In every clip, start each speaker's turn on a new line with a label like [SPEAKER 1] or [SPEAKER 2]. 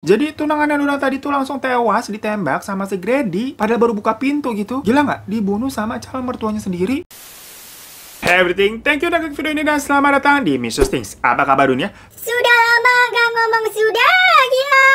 [SPEAKER 1] Jadi tunangannya Luna tadi tuh langsung tewas ditembak sama si Grady, padahal baru buka pintu gitu. Gila nggak? Dibunuh sama calon mertuanya sendiri. Hey everything, thank you udah klik video ini dan selamat datang di Misus Things. Apa kabar dunia?
[SPEAKER 2] Sudah lama gak ngomong sudah, gila.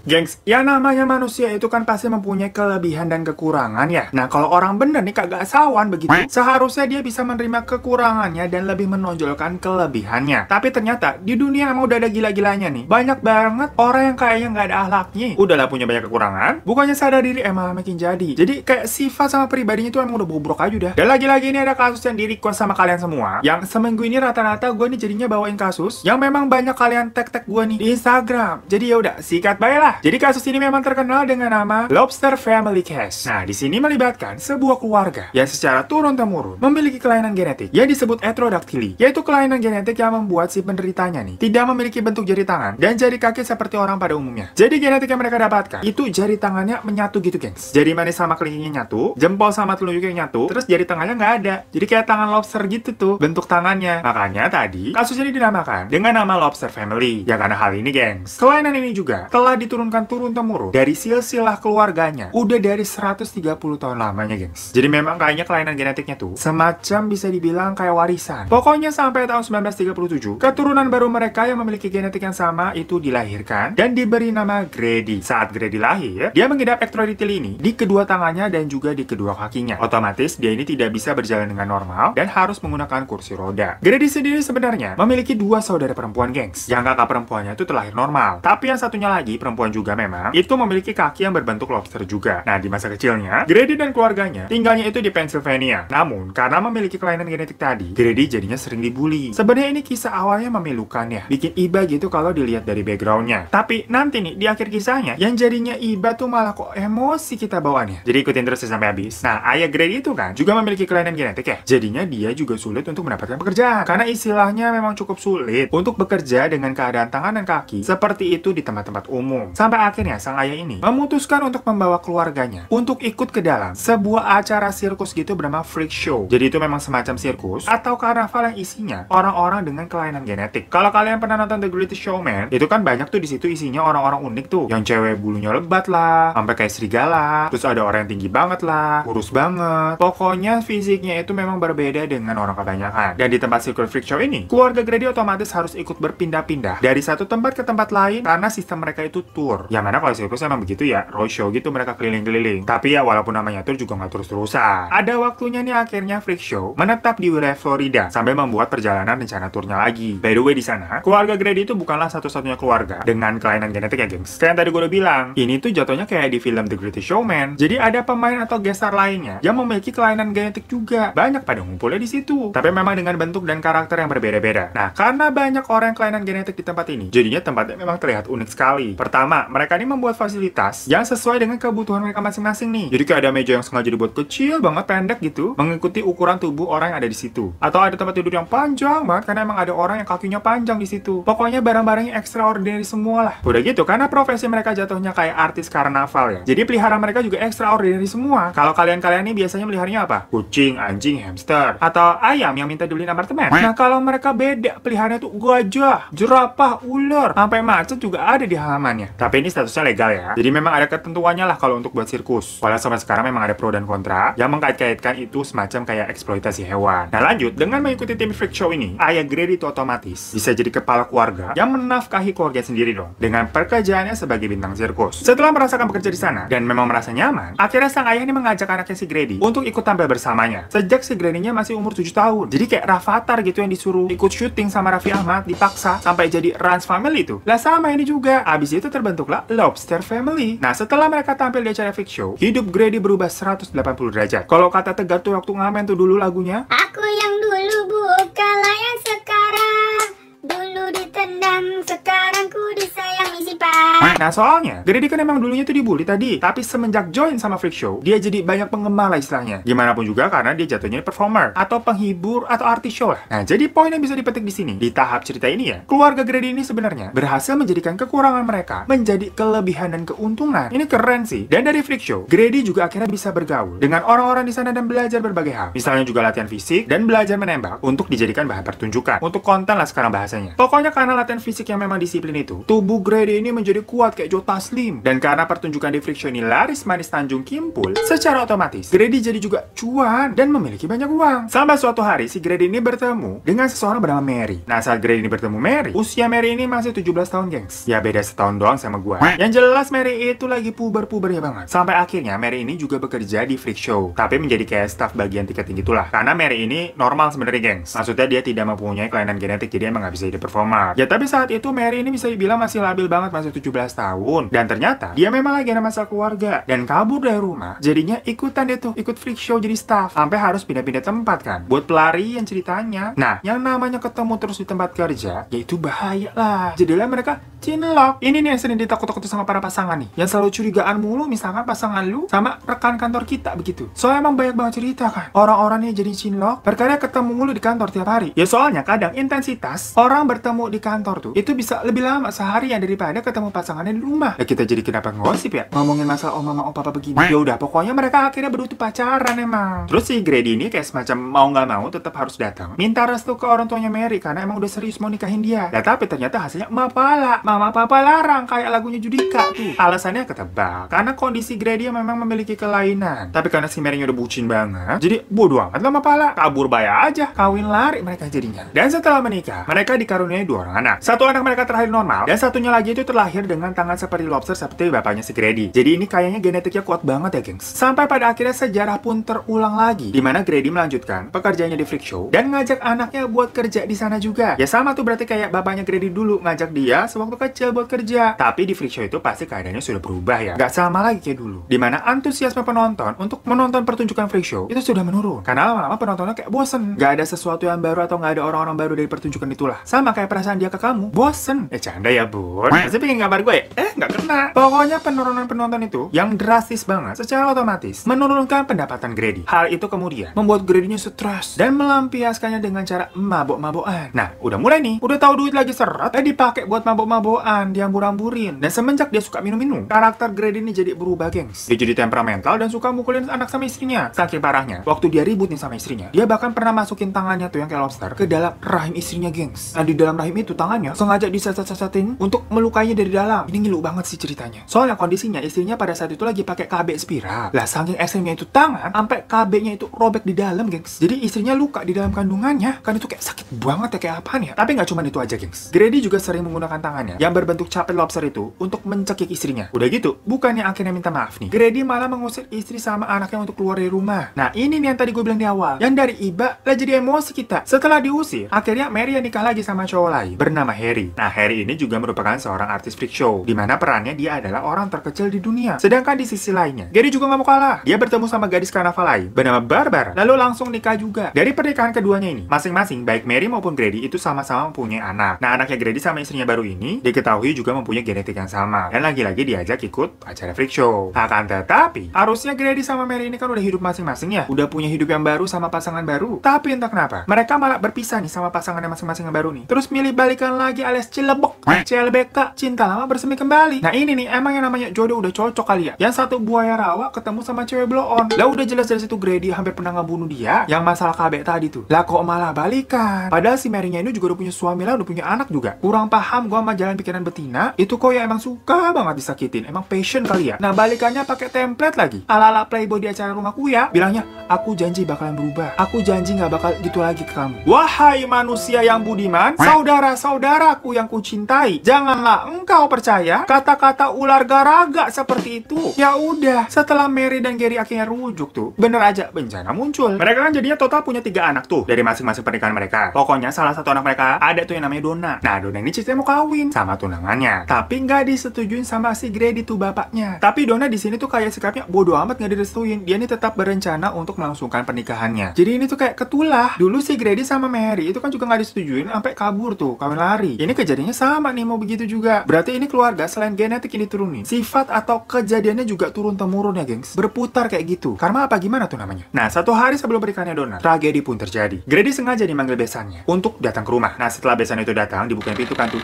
[SPEAKER 1] Gengs, ya namanya manusia itu kan pasti mempunyai kelebihan dan kekurangan ya. Nah, kalau orang bener nih kagak sawan begitu, seharusnya dia bisa menerima kekurangannya dan lebih menonjolkan kelebihannya. Tapi ternyata di dunia emang udah ada gila-gilanya nih. Banyak banget orang yang kayaknya nggak ada akhlaknya. Udahlah punya banyak kekurangan, bukannya sadar diri emang makin jadi. Jadi kayak sifat sama pribadinya itu emang udah bobrok aja udah. Dan lagi-lagi ini ada kasus yang di-request sama kalian semua. Yang seminggu ini rata-rata gue nih jadinya bawain kasus yang memang banyak kalian tag-tag gue nih di Instagram. Jadi ya udah, sikat baiklah. Jadi kasus ini memang terkenal dengan nama Lobster Family Case. Nah, di sini melibatkan sebuah keluarga yang secara turun-temurun memiliki kelainan genetik yang disebut heterodaktili, yaitu kelainan genetik yang membuat si penderitanya nih tidak memiliki bentuk jari tangan dan jari kaki seperti orang pada umumnya. Jadi genetik yang mereka dapatkan itu jari tangannya menyatu gitu, gengs. Jari manis sama kelingkingnya nyatu, jempol sama telunjuknya nyatu, terus jari tangannya nggak ada. Jadi kayak tangan lobster gitu tuh bentuk tangannya. Makanya tadi kasus ini dinamakan dengan nama Lobster Family. Ya karena hal ini, gengs, kelainan ini juga telah diturunkan turun-temurun dari silsilah keluarganya udah dari 130 tahun lamanya, gengs. Jadi memang kayaknya kelainan genetiknya tuh semacam bisa dibilang kayak warisan. Pokoknya sampai tahun 1937 keturunan baru mereka yang memiliki genetik yang sama itu dilahirkan dan diberi nama Grady. Saat Grady lahir, dia mengidap heterodaktili ini di kedua tangannya dan juga di kedua kakinya. Otomatis dia ini tidak bisa berjalan dengan normal dan harus menggunakan kursi roda. Grady sendiri sebenarnya memiliki dua saudara perempuan, gengs. Yang kakak perempuannya itu terlahir normal, tapi yang satunya lagi perempuan juga memang itu memiliki kaki yang berbentuk lobster juga. Nah, di masa kecilnya, Grady dan keluarganya tinggalnya itu di Pennsylvania. Namun, karena memiliki kelainan genetik tadi, Grady jadinya sering dibully. Sebenarnya ini kisah awalnya memilukan ya, bikin iba gitu kalau dilihat dari backgroundnya. Tapi nanti nih, di akhir kisahnya, yang jadinya iba tuh malah kok emosi kita bawaannya. Jadi ikutin terus sampai habis. Nah, ayah Grady itu kan juga memiliki kelainan genetik ya. Jadinya dia juga sulit untuk mendapatkan pekerjaan. Karena istilahnya memang cukup sulit untuk bekerja dengan keadaan tangan dan kaki seperti itu di tempat-tempat umum. Sampai akhirnya sang ayah ini memutuskan untuk membawa keluarganya untuk ikut ke dalam sebuah acara sirkus gitu bernama Freak Show. Jadi itu memang semacam sirkus atau karnaval yang isinya orang-orang dengan kelainan genetik. Kalau kalian pernah nonton The Greatest Showman, itu kan banyak tuh di situ isinya orang-orang unik tuh. Yang cewek bulunya lebat lah, sampai kayak serigala. Terus ada orang yang tinggi banget lah, kurus banget. Pokoknya fisiknya itu memang berbeda dengan orang kebanyakan. Dan di tempat sirkus Freak Show ini, keluarga Grady otomatis harus ikut berpindah-pindah dari satu tempat ke tempat lain karena sistem mereka itu tour. Yang mana kalau sirkus emang begitu ya, roadshow gitu mereka keliling-keliling. Tapi ya walaupun namanya tour juga nggak terus-terusan. Ada waktunya nih akhirnya Freak Show menetap di wilayah Florida sampai membuat perjalanan rencana turnya lagi. By the way, di sana keluarga Grady itu bukanlah satu-satunya keluarga dengan kelainan genetik ya, gengs. Kayak yang tadi gue udah bilang, ini tuh jatuhnya kayak di film The Greatest Showman. Jadi ada pemain atau guest star lainnya yang memiliki kelainan genetik juga. Banyak pada ngumpulnya di situ. Tapi memang dengan bentuk dan karakter yang berbeda-beda. Nah, karena banyak orang yang kelainan genetik di tempat ini, jadinya tempatnya memang terlihat unik sekali. Pertama, mereka ini membuat fasilitas yang sesuai dengan kebutuhan mereka masing-masing nih. Jadi kayak ada meja yang sengaja dibuat kecil banget, pendek gitu, mengikuti ukuran tubuh orang yang ada di situ. Atau ada tempat tidur yang panjang banget karena emang ada orang yang kakinya panjang di situ. Pokoknya barang-barangnya extraordinary semua lah. Udah gitu, karena profesi mereka jatuhnya kayak artis karnaval ya. Jadi pelihara mereka juga extraordinary semua. Kalau kalian-kalian nih biasanya meliharanya apa? Kucing, anjing, hamster, atau ayam yang minta dibeliin apartemen. Nah, kalau mereka beda, peliharanya tuh gajah, jerapah, ular, sampai macan juga ada di halamannya. Tapi ini statusnya legal ya. Jadi memang ada ketentuannya lah kalau untuk buat sirkus. Walau sampai sekarang memang ada pro dan kontra yang mengkait-kaitkan itu semacam kayak eksploitasi hewan. Nah lanjut, dengan mengikuti tim Freak Show ini, ayah Grady itu otomatis bisa jadi kepala keluarga yang menafkahi keluarga sendiri dong dengan pekerjaannya sebagai bintang sirkus. Setelah merasakan bekerja di sana dan memang merasa nyaman, akhirnya sang ayah ini mengajak anaknya si Grady untuk ikut tampil bersamanya. Sejak si Grady-nya masih umur 7 tahun. Jadi kayak Rafathar gitu yang disuruh ikut syuting sama Raffi Ahmad, dipaksa sampai jadi Rans Family tuh. Lah sama ini juga. Abis itu terbentuklah Lobster Family. Nah, setelah mereka tampil di acara Freak Show, hidup Grady berubah 180 derajat. Kalau kata Tegar tuh waktu ngamen tuh dulu lagunya,
[SPEAKER 2] Aku yang dulu bukanlah yang sekarang. Dulu ditendang, sekarang ku disayang isi pak.
[SPEAKER 1] Nah soalnya, Grady kan emang dulunya tuh dibully tadi, tapi semenjak join sama Freak Show, dia jadi banyak penggemar lah istilahnya. Gimana pun juga karena dia jatuhnya performer, atau penghibur, atau artis show lah. Nah jadi poin yang bisa dipetik di sini, di tahap cerita ini ya, keluarga Grady ini sebenarnya berhasil menjadikan kekurangan mereka menjadi kelebihan dan keuntungan. Ini keren sih. Dan dari Freak Show, Grady juga akhirnya bisa bergaul dengan orang-orang di sana dan belajar berbagai hal. Misalnya juga latihan fisik dan belajar menembak untuk dijadikan bahan pertunjukan. Untuk konten lah sekarang bahasanya. Pokoknya karena latihan fisik yang memang disiplin itu, tubuh Grady ini menjadi kuat kayak Joe Taslim. Dan karena pertunjukan di Freak Show ini laris manis Tanjung Kimpul, secara otomatis Grady jadi juga cuan dan memiliki banyak uang. Sampai suatu hari si Grady ini bertemu dengan seseorang bernama Mary. Nah saat Grady ini bertemu Mary, usia Mary ini masih 17 tahun gengs. Ya beda setahun doang sama gua. Yang jelas Mary itu lagi puber-pubernya banget. Sampai akhirnya Mary ini juga bekerja di Freak Show, tapi menjadi kayak staff bagian tingkat itulah. Karena Mary ini normal sebenarnya gengs. Maksudnya dia tidak mempunyai kelainan genetik, jadi emang gak bisa jadi performer. Ya tapi saat itu Mary ini bisa dibilang masih labil banget, masih 17 tahun. Dan ternyata dia memang lagi ada masalah keluarga dan kabur dari rumah. Jadinya ikutan dia tuh, ikut Freak Show jadi staff. Sampai harus pindah-pindah tempat kan, buat pelarian ceritanya. Nah, yang namanya ketemu terus di tempat kerja, yaitu bahaya lah. Jadilah mereka cinlok. Ini nih yang sering ditakut-takutin sama para pasangan nih, yang selalu curigaan mulu, misalkan pasangan lu sama rekan kantor kita begitu. Soalnya emang banyak banget cerita kan, orang-orang nih jadi cinlok perkara ketemu mulu di kantor tiap hari. Ya soalnya kadang intensitas orang bertemu di kantor tuh itu bisa lebih lama seharian daripada ketemu pasangannya di rumah. Ya kita jadi kenapa ngosip ya, ngomongin masalah om mama om papa begini. Ya udah pokoknya mereka akhirnya berdua pacaran emang. Terus si Grady ini kayak semacam mau nggak mau tetap harus datang minta restu ke orang tuanya Mary karena emang udah serius mau nikahin dia. Ya tapi ternyata hasilnya mapala, mama papa larang kayak lagunya Judika tuh. Alasannya ketebak karena kondisi Grady memang memiliki kelainan. Tapi karena si Mary udah bucin banget, jadi bodo amat lah mapala, kabur bayar aja, kawin lari mereka jadinya. Dan setelah menikah, mereka dikaruniai 2 orang anak. Satu anak mereka terlahir normal dan satunya lagi itu terlahir dengan tangan seperti lobster seperti bapaknya si Grady. Jadi ini kayaknya genetiknya kuat banget ya gengs. Sampai pada akhirnya sejarah pun terulang lagi, di mana Grady melanjutkan pekerjaannya di Freak Show dan ngajak anaknya buat kerja di sana juga. Ya sama tuh berarti kayak bapaknya Grady dulu ngajak dia sewaktu kecil buat kerja. Tapi di Freak Show itu pasti keadaannya sudah berubah ya, gak sama lagi kayak dulu. Dimana antusiasme penonton untuk menonton pertunjukan Freak Show itu sudah menurun karena lama-lama penontonnya kayak bosen, gak ada sesuatu yang baru atau gak ada orang-orang baru dari pertunjukan itulah. Sama kayak perasaan dia ke kamu, bosen. Canda ya bun, masih pengen gambar gue ya? Gak kena. Pokoknya penurunan penonton itu yang drastis banget, secara otomatis menurunkan pendapatan Grady. Hal itu kemudian membuat Grady-nya stres dan melampiaskannya dengan cara mabok-mabokan. Nah, udah mulai nih, udah tahu duit lagi seret, dipakai buat mabok-mabokan, diambur-amburin. Dan semenjak dia suka minum-minum, karakter Grady ini jadi berubah gengs. Dia jadi temperamental dan suka mukulin anak sama istrinya. Saking parahnya, waktu dia ribut nih sama istrinya, dia bahkan pernah masukin tangannya tuh yang kayak lobster ke dalam rahim istrinya gengs. Nah di dalam rahim itu tangannya sengaja disasat-sasatin untuk melukainya dari dalam. Ini ngilu banget sih ceritanya. Soalnya kondisinya istrinya pada saat itu lagi pakai KB spiral. Lah saking ekstrimnya itu tangan, sampai KB-nya itu robek di dalam gengs. Jadi istrinya luka di dalam kandungannya. Kan itu kayak sakit banget ya, kayak apaan ya. Tapi nggak cuma itu aja gengs. Grady juga sering menggunakan tangannya yang berbentuk capit lobster itu untuk mencekik istrinya. Udah gitu, bukannya akhirnya minta maaf nih, Grady malah mengusir istri sama anaknya untuk keluar dari rumah. Nah ini nih yang tadi gue bilang di awal, yang dari iba lah jadi emosi kita. Setelah diusir, akhirnya Mary nikah lagi sama cowok lain bernama Harry. Nah Harry ini juga merupakan seorang artis Freak Show, dimana perannya dia adalah orang terkecil di dunia. Sedangkan di sisi lainnya, Grady juga nggak mau kalah. Dia bertemu sama gadis karnaval lain bernama Barbara, lalu langsung nikah juga. Dari pernikahan keduanya ini, masing-masing baik Mary maupun Grady itu sama-sama mempunyai anak. Nah anaknya Grady sama istrinya baru ini diketahui juga mempunyai genetik yang sama, dan lagi-lagi diajak ikut acara Freak Show. Akan tetapi, harusnya Grady sama Mary ini kan udah hidup masing-masing ya, udah punya hidup yang baru sama pasangan baru. Tapi entah kenapa, mereka malah berpisah nih sama pasangannya masing-masing yang baru nih. Terus milih balikan lagi alias cilebok, CLBK, cinta lama bersemi kembali. Nah ini nih, emang yang namanya jodoh udah cocok kali ya. Yang satu buaya rawa ketemu sama cewek blow on. Lah udah jelas dari situ Grady hampir pernah ngebunuh dia, yang masalah KB tadi tuh. Lah kok malah balikan? Padahal si Mary-nya ini juga udah punya suami lah, udah punya anak juga. Kurang paham gua sama jalan pikiran betina, itu kok ya emang suka banget disakitin. Emang passion kali ya. Nah balikannya pakai template lagi. Ala-ala playboy di acara rumahku ya. Bilangnya, aku janji bakalan berubah. Aku janji gak bakal gitu lagi ke kamu. Wahai manusia yang budiman, saudara-saudaraku yang kucintai, janganlah engkau percaya kata-kata ular garaga seperti itu. Ya udah, setelah Mary dan Gary akhirnya rujuk tuh, bener aja bencana muncul. Mereka kan jadinya total punya 3 anak tuh dari masing-masing pernikahan mereka. Pokoknya salah satu anak mereka ada tuh yang namanya Donna. Nah Donna ini ceritanya mau kawin sama tunangannya, tapi nggak disetujuin sama si Grady tuh bapaknya. Tapi Donna di sini tuh kayak sikapnya bodoh amat, nggak direstuin. Dia ini tetap berencana untuk melangsungkan pernikahannya. Jadi ini tuh kayak ketulah. Dulu si Grady sama Mary itu kan juga nggak disetujuin sampai kabur tuh, kawin lari. Ini kejadiannya sama nih, mau begitu juga. Berarti ini keluarga keluarga selain genetik yang diturunin, sifat atau kejadiannya juga turun-temurun ya gengs. Berputar kayak gitu. Karma apa gimana tuh namanya? Nah, satu hari sebelum pernikahannya Donald, tragedi pun terjadi. Grady sengaja dimanggil besannya untuk datang ke rumah. Nah, setelah besan itu datang, dibukain pintu kan tuh.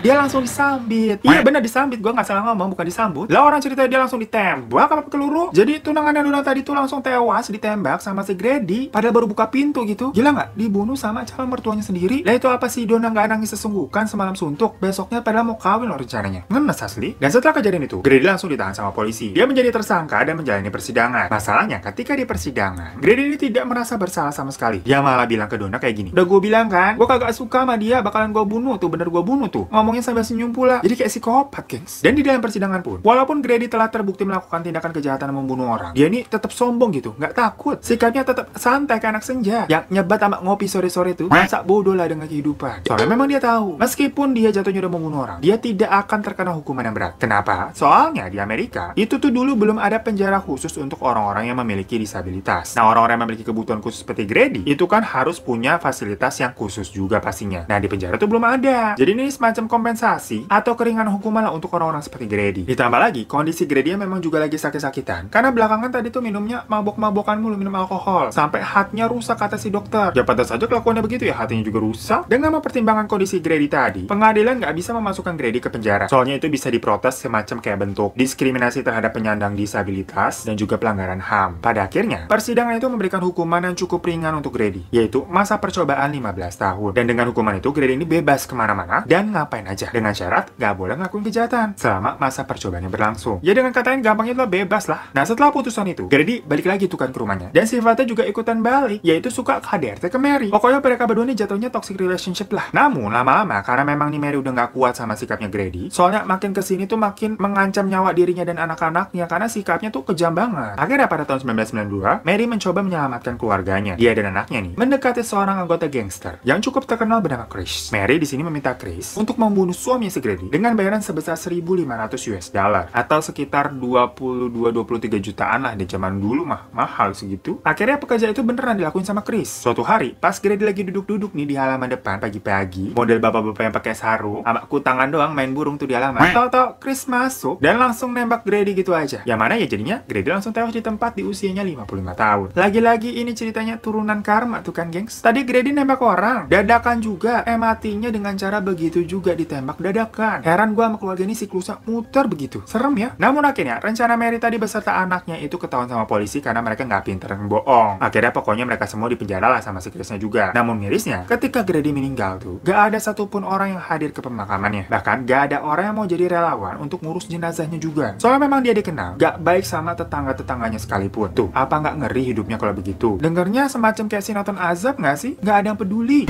[SPEAKER 1] Dia langsung disambit. Iya benar disambit, gue nggak salah ngomong, bukan disambut. Lah orang ceritanya dia langsung ditembak apa peluru. Jadi tunangannya Donald tadi tuh langsung tewas ditembak sama si Grady. Padahal baru buka pintu gitu. Gila nggak? Dibunuh sama calon mertuanya sendiri. Lah itu apa sih, Donald nggak nangis sesungguhkan semalam suntuk. Besoknya padahal mau kawin loh rencananya. Ngenes asli. Dan setelah kejadian itu, Grady langsung ditahan sama polisi. Dia menjadi tersangka dan menjalani persidangan. Masalahnya ketika di persidangan, Grady ini tidak merasa bersalah sama sekali. Dia malah bilang ke Donald kayak gini. Udah gue bilang kan, gue kagak suka sama dia, bakalan gue bunuh tuh, bener gue bunuh tuh. Ngomongnya sambil senyum pula. Jadi kayak psikopat, gengs. Dan di dalam persidangan pun, walaupun Grady telah terbukti melakukan tindakan kejahatan membunuh orang, dia ini tetap sombong gitu, nggak takut. Sikapnya tetap santai kayak anak senja. Yang nyebat sama ngopi sore-sore tuh, masa bodoh lah dengan kehidupan. Soalnya memang dia tahu, meskipun dia jatuhnya udah membunuh orang, dia tidak akan terkena hukuman yang berat. Kenapa? Soalnya di Amerika, itu tuh dulu belum ada penjara khusus untuk orang-orang yang memiliki disabilitas. Nah, orang-orang yang memiliki kebutuhan khusus seperti Grady, itu kan harus punya fasilitas yang khusus juga pastinya. Nah, di penjara tuh belum ada. Jadi ini semacam kompensasi atau keringanan hukuman lah untuk orang-orang seperti Grady. Ditambah lagi, kondisi Grady memang juga lagi sakit-sakitan. Karena belakangan tadi tuh minumnya mabok-mabokan mulu, minum alkohol. Sampai hatinya rusak kata si dokter. Ya pantas saja kelakuannya begitu ya, hatinya juga rusak. Dengan mempertimbangkan kondisi Grady tadi, pengadilan nggak bisa memasukkan Grady ke penjara. Soalnya itu bisa diprotes semacam kayak bentuk diskriminasi terhadap penyandang disabilitas dan juga pelanggaran HAM. Pada akhirnya, persidangan itu memberikan hukuman yang cukup ringan untuk Grady, yaitu masa percobaan 15 tahun. Dan dengan hukuman itu, Grady ini bebas kemana-mana dan ngapain aja. Dengan syarat, nggak boleh ngelakuin kejahatan selama masa percobaannya berlangsung. Ya dengan katanya gampangnya lo bebas lah. Nah setelah putusan itu, Grady balik lagi tuh kan ke rumahnya. Dan sifatnya juga ikutan balik, yaitu suka KDRT ke Mary. Pokoknya mereka berdua ini jatuhnya toxic relationship lah. Namun lama-lama, karena memang nih Mary udah nggak kuat sama sikapnya Grady, soalnya makin kesini tuh makin mengancam nyawa dirinya dan anak-anaknya karena sikapnya tuh kejam banget. Akhirnya pada tahun 1992, Mary mencoba menyelamatkan keluarganya. Dia dan anaknya nih mendekati seorang anggota gangster yang cukup terkenal bernama Chris. Mary di sini meminta Chris untuk membunuh suaminya si Grady dengan bayaran sebesar 1.500 US dollar atau sekitar 22-23 jutaan lah di zaman dulu mah mahal segitu. Akhirnya pekerjaan itu beneran dilakuin sama Chris. Suatu hari pas Grady lagi duduk-duduk nih di halaman depan pagi-pagi, model bapak-bapak yang pakai sarung sama kutangan doang main burung tuh di halaman. Tahu-tahu Chris masuk dan langsung nembak Grady gitu aja. Yang mana ya jadinya Grady langsung tewas di tempat di usianya 55 tahun. Lagi-lagi ini ceritanya turunan karma tuh kan gengs. Tadi Grady nembak orang, dadakan juga. Matinya dengan cara begitu juga ditembak dadakan. Heran gua sama keluarga ini siklusnya muter begitu. Serem ya. Namun akhirnya rencana Mary tadi beserta anaknya itu ketahuan sama polisi karena mereka nggak pinter bohong. Akhirnya pokoknya mereka semua dipenjara lah sama si Chrisnya juga. Namun mirisnya, ketika Grady meninggal tuh, gak ada satupun orang yang hadir ke pemakamannya. Bahkan gak ada orang yang mau jadi relawan untuk ngurus jenazahnya juga. Soalnya memang dia dikenal gak baik sama tetangga-tetangganya sekalipun. Tuh, apa nggak ngeri hidupnya kalau begitu? Dengernya semacam kayak sinetron azab nggak sih? Nggak ada yang peduli.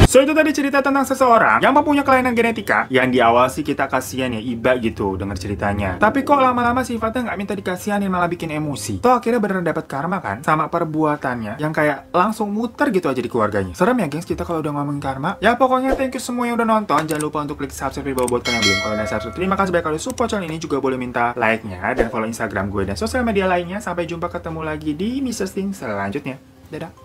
[SPEAKER 1] So itu tadi cerita tentang seseorang yang mempunyai kelainan genetika yang di awal sih kita kasihan ya, iba gitu denger ceritanya. Tapi kok lama-lama sifatnya nggak minta dikasihanin, malah bikin emosi. Toh akhirnya beneran dapat karma kan sama perbuatannya yang kayak langsung muter gitu aja di keluarganya. Serem ya gengs kita kalau udah ngomongin karma. Ya pokoknya thank you semua yang udah nonton. Jangan lupa untuk klik subscribe di bawah buat kalian yang belum. Kalau udah subscribe, terima kasih banyak. Kalau support channel ini juga boleh minta like-nya dan follow Instagram gue dan sosial media lainnya. Sampai jumpa ketemu lagi di Mr. Sting selanjutnya. Dadah.